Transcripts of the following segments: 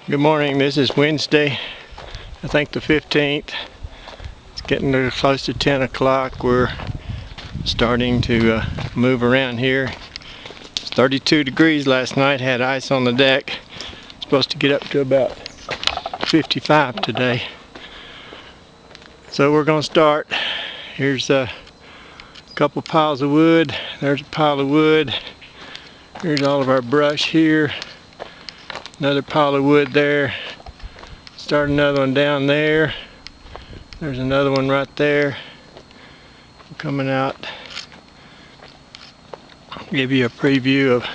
Good morning. This is Wednesday, I think the 15th. It's getting close to 10 o'clock. We're starting to move around here. It's 32 degrees last night, had ice on the deck. It's supposed to get up to about 55 today. So we're going to start. Here's a couple piles of wood. There's a pile of wood. Here's all of our brush here. Another pile of wood there. Start another one down there. There's another one right there. Coming out. Give you a preview of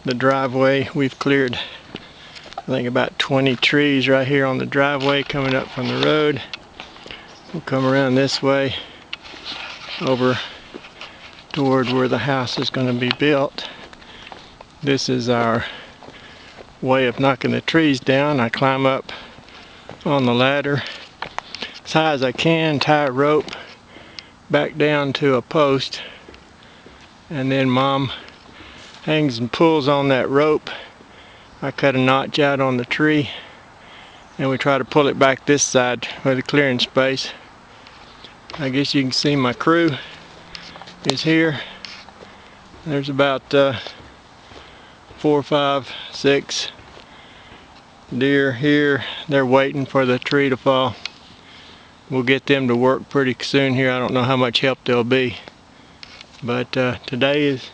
the driveway. We've cleared, I think, about 20 trees right here on the driveway coming up from the road. We'll come around this way over toward where the house is going to be built. This is our way of knocking the trees down. I climb up on the ladder as high as I can, tie a rope back down to a post, and then Mom hangs and pulls on that rope. I cut a notch out on the tree and we try to pull it back this side with a clearing space. I guess you can see my crew is here. There's about 4, 5, 6 deer here. They're waiting for the tree to fall. We'll get them to work pretty soon here. I don't know how much help they'll be, but today is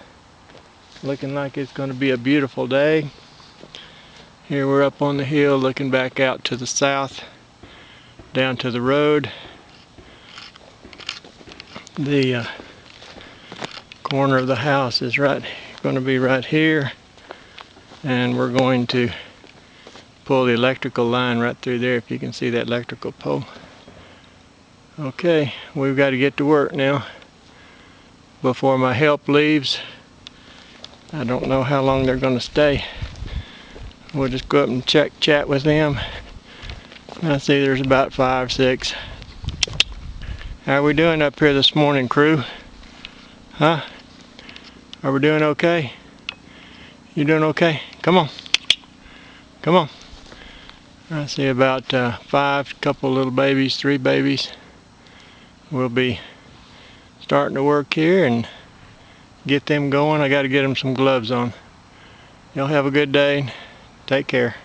looking like it's going to be a beautiful day. Here we're up on the hill looking back out to the south down to the road. The corner of the house is going to be right here, and we're going to pull the electrical line right through there, if you can see that electrical pole. Okay, we've got to get to work now before my help leaves. I don't know how long they're going to stay. We'll just go up and chat with them. I see there's about 5, 6. How are we doing up here this morning, crew? Huh? Are we doing okay? You doing okay? Come on. Come on. I see about 5, couple little babies, 3 babies. We'll be starting to work here and get them going. I got to get them some gloves on. Y'all have a good day. Take care.